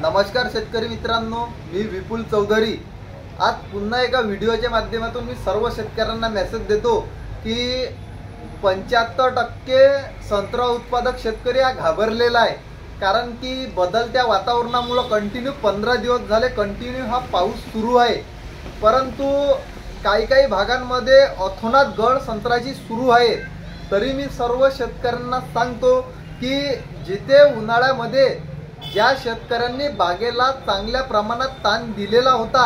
नमस्कार शेतकरी मित्रांनो, मी विपुल चौधरी। आज पुन्हा एका व्हिडिओच्या माध्यमातून मी सर्व शेतकऱ्यांना मेसेज देतो की 75% संत्रा उत्पादक शेतकरी हा घाबरलेला आहे। कारण की बदलत्या वातावरणामुळे कंटिन्यू 15 दिवस झाले कंटिन्यू हा पाऊस सुरू आहे, परंतु काही भागांमध्ये अथोनात गळ संत्र्याची सुरू आहे। तरी मी सर्व शेतकऱ्यांना सांगतो की जिथे उन्हाळ्यामध्ये ज्या शेतकऱ्यांनी बागेला चांगल्या प्रमाणात ताण दिलेला होता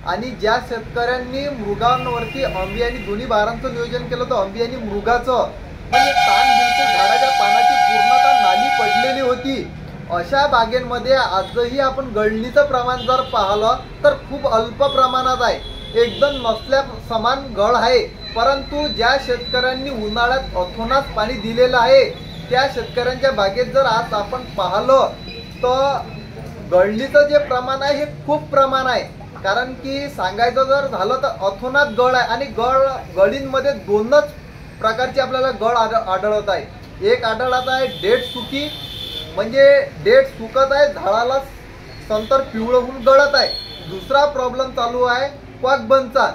आणि ज्या शेतकऱ्यांनी मृगांवरती अंबी आणि दोन्ही बारांचं नियोजन केलं होतं, अंबी आणि मृगाचं, म्हणजे ताण बिलकुल झाडाच्या पानाची पूर्णतः नाली पडलेली होती, अशा बागेंमध्ये आजही आपण गळणीचं प्रमाण जर पाहिलं तर खूप अल्प प्रमाणात आहे, एकदम नसल्या समान गळ आहे। परंतु ज्या शेतकऱ्यांनी उन्हाळ्यात अथोनात पाणी दिलेलं आहे त्या शेतकऱ्यांच्या बागेत जर आज आपण पाहिलं तर गळणीचं जे प्रमाण आहे हे खूप प्रमाण आहे। कारण की सांगायचं जर झालं तर अथोनात गळ आहे आणि गळींमध्ये दोनच प्रकारची आपल्याला गळ आढळत आहे। एक आढळत आहे डेट सुकी, म्हणजे डेट सुकत आहे, झाडाला संतर पिवळं होऊन गळत आहे। दुसरा प्रॉब्लेम चालू आहे क्वाकबनचा,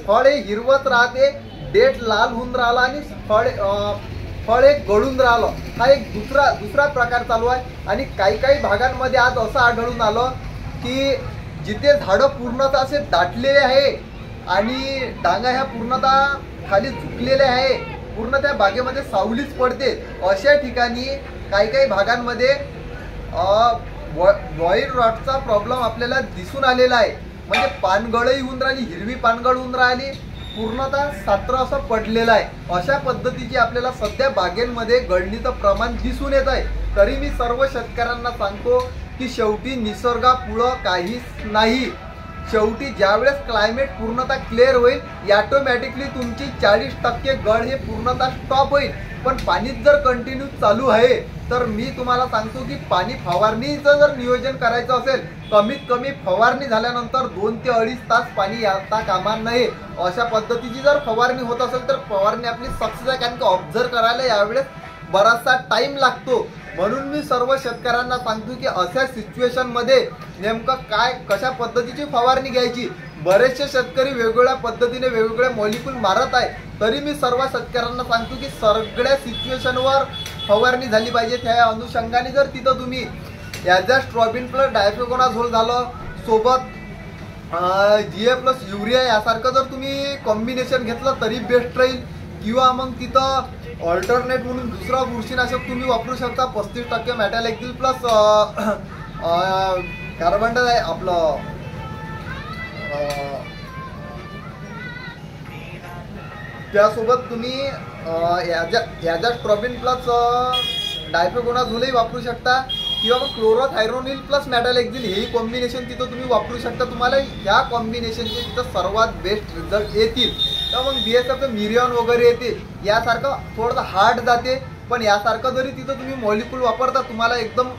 फळ हे हिरवत राहते, डेट लाल होऊन राहिला आणि फळ एक गळून राहिलं, हा एक दुसरा प्रकार चालू आहे। आणि काही भागांमध्ये आज असं आढळून आलं की जिथे झाडं पूर्णतः असे दाटलेले आहे आणि डांगा ह्या पूर्णतः खाली झुकलेले आहे, पूर्ण त्या बागेमध्ये सावलीच पडते, अशा ठिकाणी काही भागांमध्ये व्हाईट रॉटचा प्रॉब्लेम आपल्याला दिसून आलेला आहे। म्हणजे पानगळही होऊन राहिली, हिरवी पानगळ होऊन राहिली, पूर्णतः सात्र असं पडलेलं आहे। अशा पद्धतीची आपल्याला सध्या बागेंमध्ये गळणीचं प्रमाण दिसून येत आहे। तरी मी सर्व शेतकऱ्यांना सांगतो की शेवटी निसर्गापुढं काहीच नाही। शेवटी ज्यावेळेस क्लायमेट पूर्णतः क्लिअर होईल ऑटोमॅटिकली तुमची 40% गळ हे पूर्णतः स्टॉप होईल। पण पाणीच जर कंटिन्यू चालू आहे तर मी तुम्हाला सांगतो की पाणी फवारणीचं जर नियोजन करायचं असेल, कमीत कमी फवारणी झाल्यानंतर 2 ते 2.5 तास पाणी येता कामा नये। अशा पद्धतीची जर फवारणी होत असेल तर फवारणी आपली सक्सेस आहे, कारण की ऑब्झर्व करायला यावेळेस बराचसा टाइम लागतो। म्हणून मी सर्व शेतकऱ्यांना सांगतो की अशा सिच्युएशनमध्ये नेमकं कशा पद्धतीची फवारणी घ्यायची। बरेचसे शेतकरी वेगवेगळ्या पद्धतीने वेगवेगळे मॉलिक्यूल मारत आहे, तरी मी सर्व शेतकऱ्यांना सांगतो की सगळ्या सिच्युएशनवर फवारणी झाली पाहिजे। त्या अनुषंगाने जर तिथं तुम्ही ॲझॅस्ट्रॉबिन प्लस डायफेकोनाझोल झालं, सोबत GA प्लस युरिया यासारखं जर तुम्ही कॉम्बिनेशन घेतलं तरी बेस्ट राहील। किंवा मग तिथं ऑल्टरनेट म्हणून दुसरा बुरशीनाशक तुम्ही वापरू शकता, 35% मॅटॅलेक्झिल प्लस कार्बन डाय आपलं त्यासोबत तुम्ही ॲझॅस्ट्रॉबिन प्लस डायफेकोनाझोलही वापरू शकता, किंवा मग क्लोरोथायरोनिल प्लस मॅटॅलेक्झिल हे कॉम्बिनेशन तिथं तुम्ही वापरू शकता। तुम्हाला या कॉम्बिनेशनचे तिथं सर्वात बेस्ट रिझल्ट येतील। तर मग BSF मिरियॉन वगैरे येते, यासारखं थोडंसं हार्ड जाते, पण यासारखं जरी तिथं तुम्ही मॉलिक्यूल वापरता तुम्हाला एकदम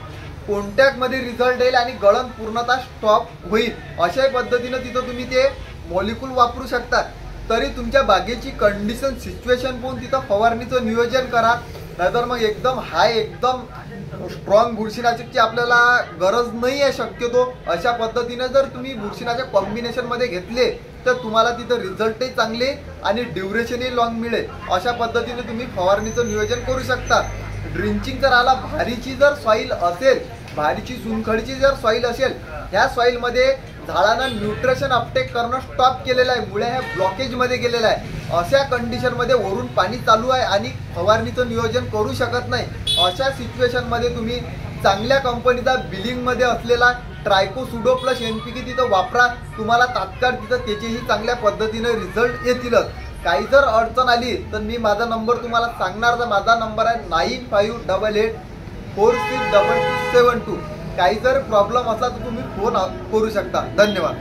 कॉन्टॅक्टमध्ये रिझल्ट येईल आणि गळण पूर्णतः स्टॉप होईल। अशा पद्धतीनं तिथं तुम्ही ते मॉलिक्यूल वापरू शकता। तरी तुमच्या बागेची कंडिशन सिच्युएशन पाहून तिथं फवारणीचं नियोजन करा, नाहीतर मग एकदम एकदम स्ट्रॉंग बुरशीनाशकची आपल्याला गरज नाही आहे शक्यतो। अशा पद्धतीने जर तुम्ही बुरशीनाशक कॉम्बिनेशनमध्ये घेतले तर तुम्हाला तिथं रिझल्टही चांगले आणि ड्युरेशनही लॉंग मिळेल। अशा पद्धतीने तुम्ही फवारणीचं नियोजन करू शकता। ड्रिंचिंग जर आला, भारीची जर सॉईल असेल, भारीची चुनखडीची जर सॉईल असेल, ह्या सॉईलमध्ये झाडांना न्यूट्रिशन अपटेक करणं स्टॉप केलेलं आहे, मुळे ह्या ब्लॉकेजमध्ये गेलेलं आहे। अशा कंडिशनमध्ये वरून पाणी चालू आहे आणि फवारणीचं नियोजन करू शकत नाही। अशा सिच्युएशनमध्ये तुम्ही चांगल्या कंपनीचा बिलिंगमध्ये असलेला ट्रायकोसुडो प्लस NPK तिथं वापरा, तुम्हाला तात्काळ तिथं त्याचेही चांगल्या पद्धतीने रिझल्ट येतीलच। काही जर अडचण आली तर मी माझा नंबर तुम्हाला सांगणार, तर माझा नंबर आहे 9588462272। काही जर प्रॉब्लेम असला तर तुम्ही फोन करू शकता। धन्यवाद।